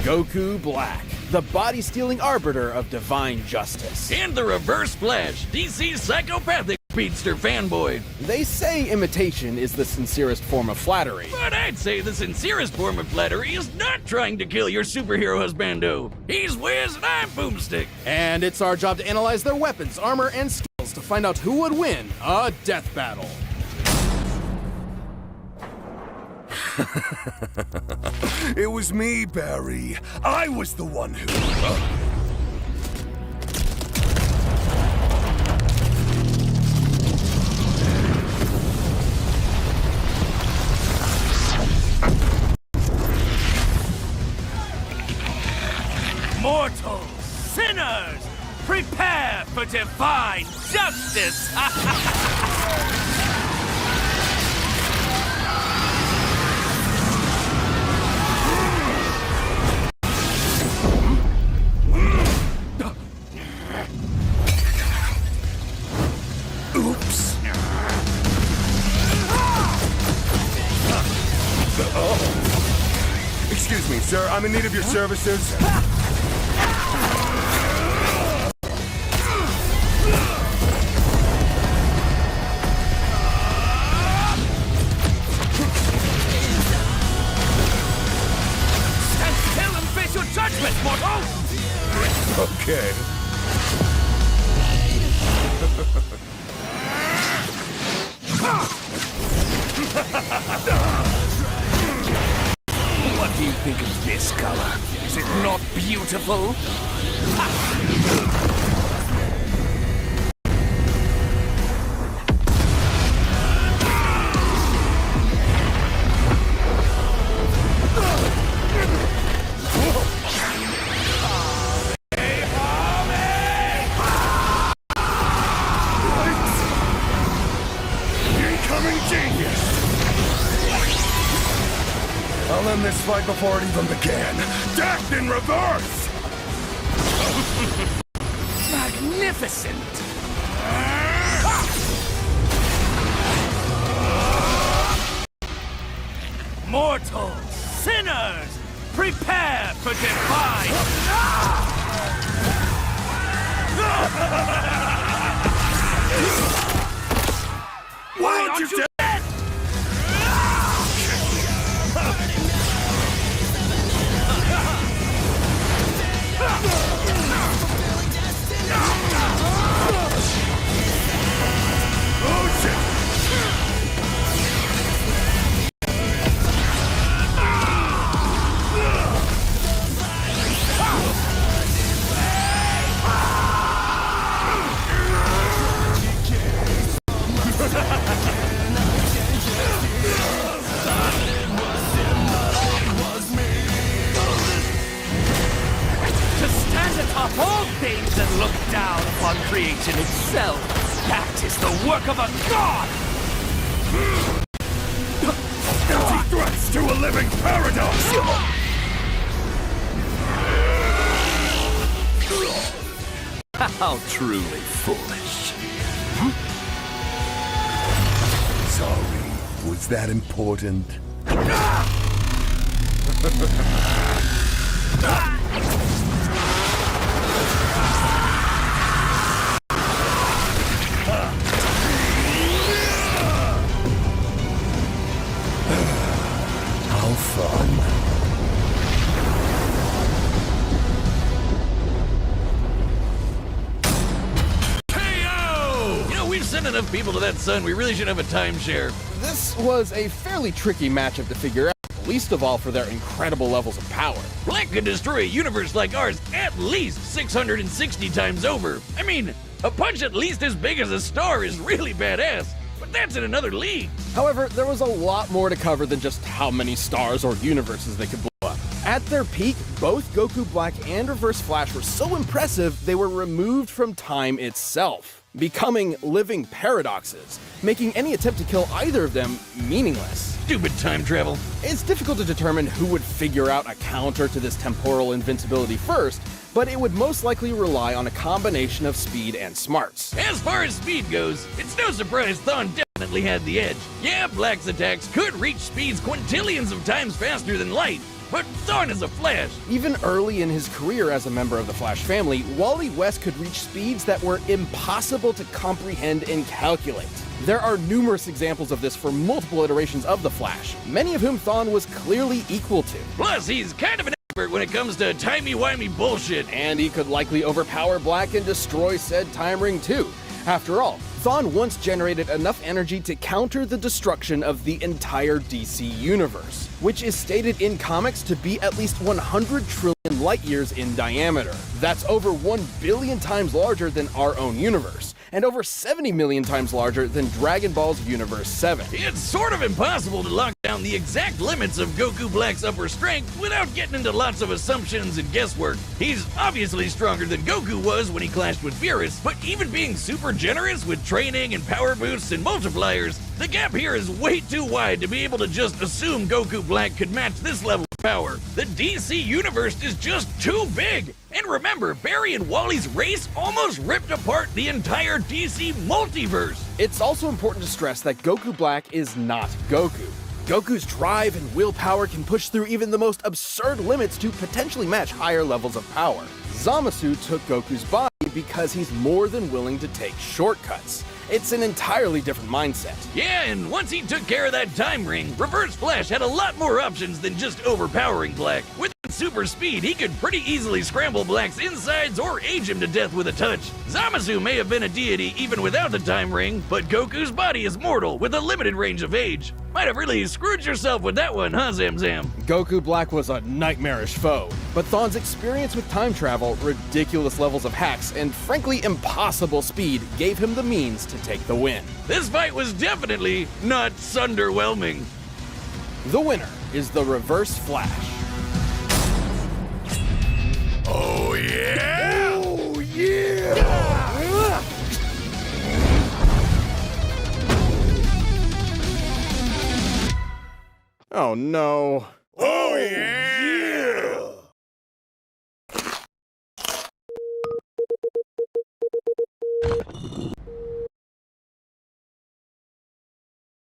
Goku Black, the body-stealing arbiter of divine justice. And the Reverse Flash, DC's psychopathic speedster fanboy. They say imitation is the sincerest form of flattery. But I'd say the sincerest form of flattery is not trying to kill your superhero husbando. He's Wiz and I'm Boomstick. And it's our job to analyze their weapons, armor, and skills to find out who would win a death battle. It was me, Barry. I was the one who... Mortals, sinners, prepare for divine justice! Oops. Excuse me, sir. I'm in need of your services. Stand still and face your judgment, mortal! Okay. What do you think of this color? Is it not beautiful? Incoming genius! I'll end this fight before it even began. Death in reverse! Magnificent! Mortals, sinners, prepare for divine... Why aren't you dead? Oh shit! To stand atop all things and look down upon creation itself, that is the work of a god! Empty threats to a living paradox! How truly foolish. Sorry, was that important? How fun. Hey-o! You know, we've sent enough people to that sun, we really should have a timeshare. This was a fairly tricky matchup to figure out, least of all for their incredible levels of power. Black could destroy a universe like ours at least 660 times over. I mean, a punch at least as big as a star is really badass, but that's in another league. However, there was a lot more to cover than just how many stars or universes they could blow up. At their peak, both Goku Black and Reverse Flash were so impressive they were removed from time itself, becoming living paradoxes, making any attempt to kill either of them meaningless. Stupid time travel. It's difficult to determine who would figure out a counter to this temporal invincibility first, but it would most likely rely on a combination of speed and smarts. As far as speed goes, it's no surprise Thawne definitely had the edge. Yeah, Black's attacks could reach speeds quintillions of times faster than light, but Thawne is a Flash. Even early in his career as a member of the Flash family, Wally West could reach speeds that were impossible to comprehend and calculate. There are numerous examples of this for multiple iterations of the Flash, many of whom Thawne was clearly equal to. Plus, he's kind of an expert when it comes to timey-wimey bullshit. And he could likely overpower Black and destroy said time ring too. After all, Thawne once generated enough energy to counter the destruction of the entire DC universe, which is stated in comics to be at least 100 trillion light years in diameter. That's over 1 billion times larger than our own universe, and over 70 million times larger than Dragon Ball's Universe 7. It's sort of impossible to lock down the exact limits of Goku Black's upper strength without getting into lots of assumptions and guesswork. He's obviously stronger than Goku was when he clashed with Beerus, but even being super generous with training and power boosts and multipliers, the gap here is way too wide to be able to just assume Goku Black could match this level of power. The DC universe is just too big! And remember, Barry and Wally's race almost ripped apart the entire DC multiverse! It's also important to stress that Goku Black is not Goku. Goku's drive and willpower can push through even the most absurd limits to potentially match higher levels of power. Zamasu took Goku's body because he's more than willing to take shortcuts. It's an entirely different mindset. Yeah, and once he took care of that time ring, Reverse Flash had a lot more options than just overpowering Black. With super speed, he could pretty easily scramble Black's insides or age him to death with a touch. Zamasu may have been a deity even without the time ring, but Goku's body is mortal with a limited range of age. Might have really screwed yourself with that one, huh, Zamzam? Goku Black was a nightmarish foe, but Thawne's experience with time travel, ridiculous levels of hacks, and frankly impossible speed gave him the means to take the win. This fight was definitely not sunderwhelming. The winner is the Reverse Flash. Oh yeah! Oh yeah! Oh no. Oh yeah!